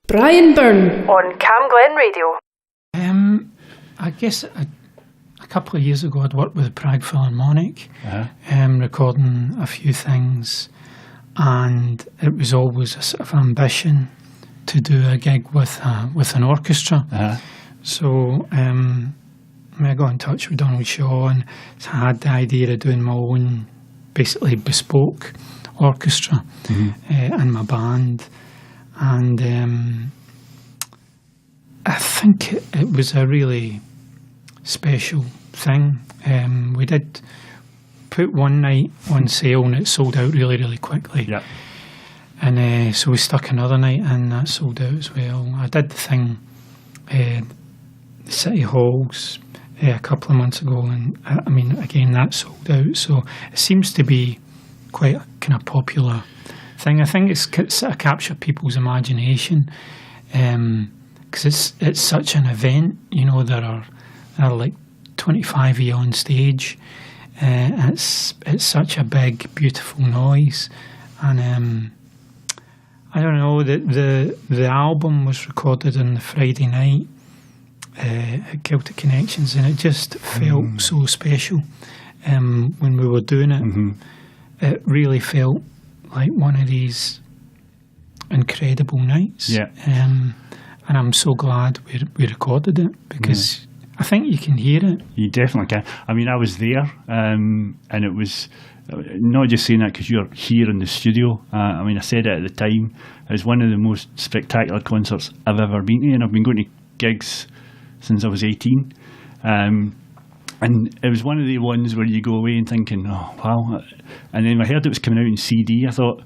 Brian Byrne on CamGlen Radio. I guess a couple of years ago I'd worked with the Prague Philharmonic, recording a few things, and it was always a sort of ambition to do a gig with an orchestra. So I got in touch with Donald Shaw and had the idea of doing my own, basically bespoke orchestra and my band. And I think it was a really special thing. We did put one night on sale and it sold out really, really quickly. Yeah. And so we stuck another night and that sold out as well. I did the thing, the City Halls, a couple of months ago, and I mean, again, that sold out. So it seems to be quite a kind of popular thing. I think it's sort of captured people's imagination, because it's such an event. You know, there are like 25 of you on stage. It's such a big, beautiful noise, and I don't know, the album was recorded on the Friday night at Celtic Connections, and it just felt so special when we were doing it. It really felt like one of these incredible nights. Yeah. And I'm so glad we recorded it, because I think you can hear it. You definitely can. I mean, I was there, and it was not just saying that because you're here in the studio. I mean, I said it at the time, it was one of the most spectacular concerts I've ever been to, and I've been going to gigs since I was 18. And it was one of the ones where you go away and thinking, oh, wow. And then I heard it was coming out in CD. I thought,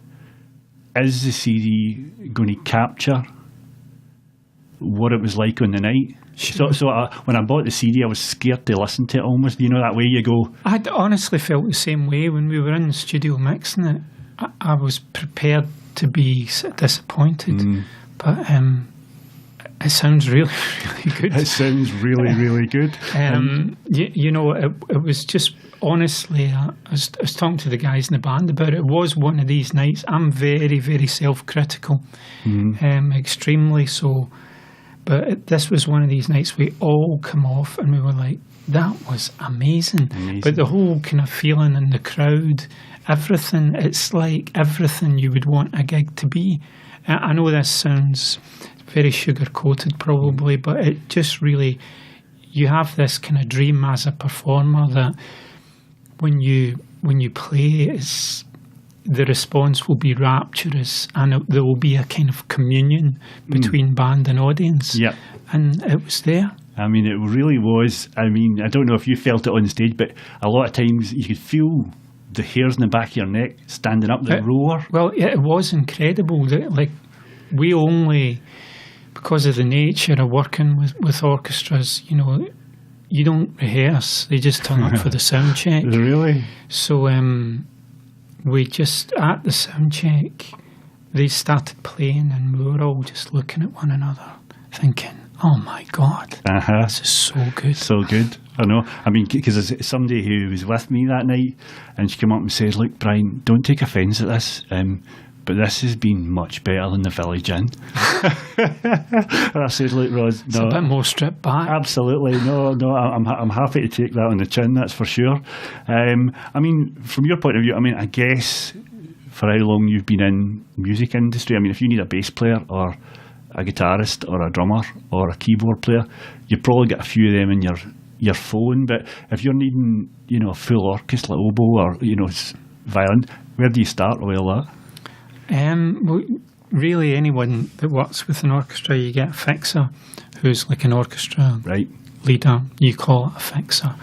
is the CD going to capture what it was like on the night? Sure. So when I bought the CD, I was scared to listen to it almost. You know, that way you go. I'd honestly felt the same way when we were in the studio mixing it. I was prepared to be disappointed, but it sounds really, really good. It sounds really, really good. You know, it was just, honestly, I was talking to the guys in the band about it. It was one of these nights. I'm very, very self-critical, extremely so. But this was one of these nights we all come off and we were like, that was amazing. But the whole kind of feeling in the crowd, everything, it's like everything you would want a gig to be. I know this sounds very sugar-coated probably, but it just really, you have this kind of dream as a performer that when you play, the response will be rapturous, and there will be a kind of communion between band and audience. Yeah. And it was there. I mean, it really was. I mean, I don't know if you felt it on stage, but a lot of times you could feel the hairs in the back of your neck standing up, the roar. Well, it was incredible. Like, we only, because of the nature of working with orchestras, you know, you don't rehearse. They just turn up for the sound check. Really? So, we just, at the sound check, they started playing and we were all just looking at one another thinking, oh my God, this is so good. So good. I know. I mean, because there's somebody who was with me that night and she came up and said, look, Brian, don't take offence at this, but this has been much better than the Village Inn. And I said, look, Ros, it's a bit more stripped back. Absolutely. No, I'm happy to take that on the chin, that's for sure. I mean, from your point of view, I mean, I guess for how long you've been in music industry, I mean, if you need a bass player or a guitarist or a drummer or a keyboard player, you've probably got a few of them in your phone. But if you're needing, you know, a full orchestra, like oboe or, you know, violin, where do you start with all that? Well, really, anyone that works with an orchestra, you get a fixer who's like an orchestra leader. You call it a fixer,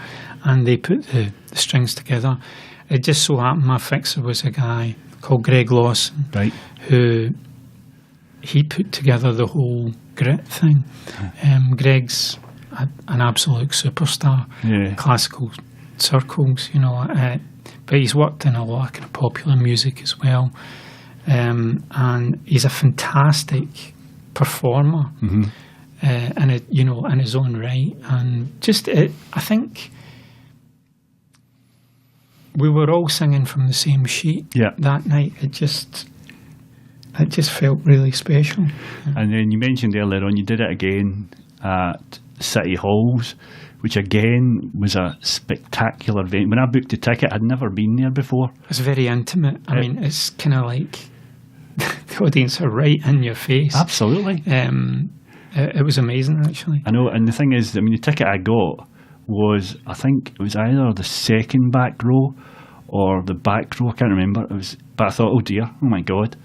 and they put the strings together. It just so happened my fixer was a guy called Greg Lawson, who he put together the whole grit thing. Greg's an absolute superstar, classical circles, you know, but he's worked in a lot of kind of popular music as well. And he's a fantastic performer, and it, you know, in his own right. And just, I think we were all singing from the same sheet that night. it just felt really special. And then you mentioned earlier on you did it again at City Halls, which again was a spectacular event. When I booked the ticket, I'd never been there before. It's very intimate. I mean, it's kind of like the audience are right in your face. Absolutely. It was amazing, actually. I know, and the thing is, I mean, the ticket I got was, I think it was either the second back row or the back row. I can't remember. But I thought, oh dear, oh my God.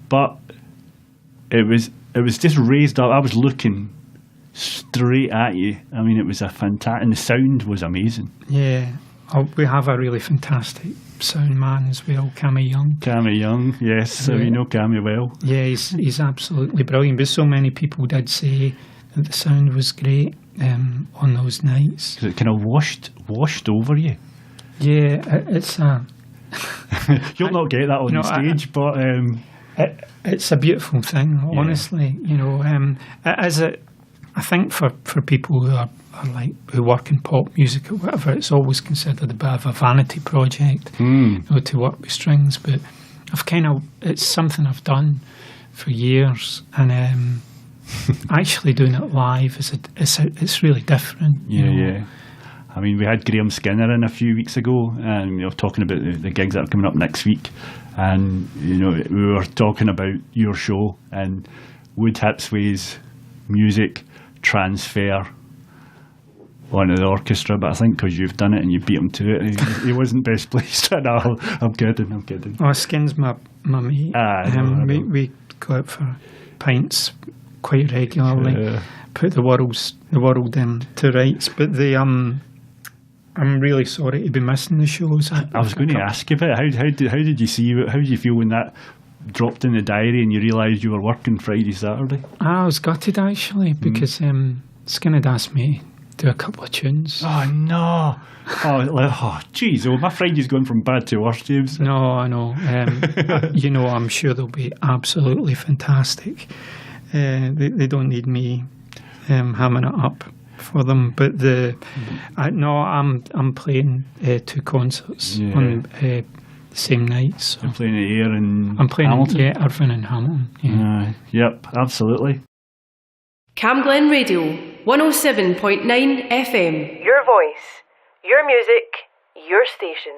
But it was just raised up. I was looking straight at you. I mean, it was a fantastic, and the sound was amazing. Yeah. We have a really fantastic sound man as well, CamGlen. CamGlen, yes. So you know Cammy well. Yeah, he's absolutely brilliant. But so many people did say that the sound was great on those nights. 'Cause it kind of washed over you. Yeah, it's a... You'll not get that on the stage, but... it's a beautiful thing, honestly. You know, I think for people who are like, who work in pop music or whatever, it's always considered a bit of a vanity project, you know, to work with strings. But it's something I've done for years, and actually doing it live it's really different. Yeah. I mean, we had Graham Skinner in a few weeks ago, and we were talking about the gigs that are coming up next week. And, you know, we were talking about your show, and would Hipsway's music transfer onto the orchestra? But I think because you've done it and you beat him to it, he wasn't best pleased. No, I'm kidding. Oh, Skin's my mate. We go out for pints quite regularly. Put the world to rights. But I'm really sorry to be missing the shows. I was going to ask you about it. How did you see? How did you feel when that dropped in the diary and you realised you were working Friday, Saturday? I was gutted actually, because Skin had asked me to do a couple of tunes. Oh no! Oh jeez! Oh, my Friday's going from bad to worse, James. No, I know. You know, I'm sure they'll be absolutely fantastic. They don't need me hamming it up for them, but I'm playing 2 concerts on the same night. So you're playing it here in I'm playing Hamilton? Irvine and Hamilton. Yeah. Yep, absolutely. CamGlen Radio, 107.9 FM. Your voice, your music, your station.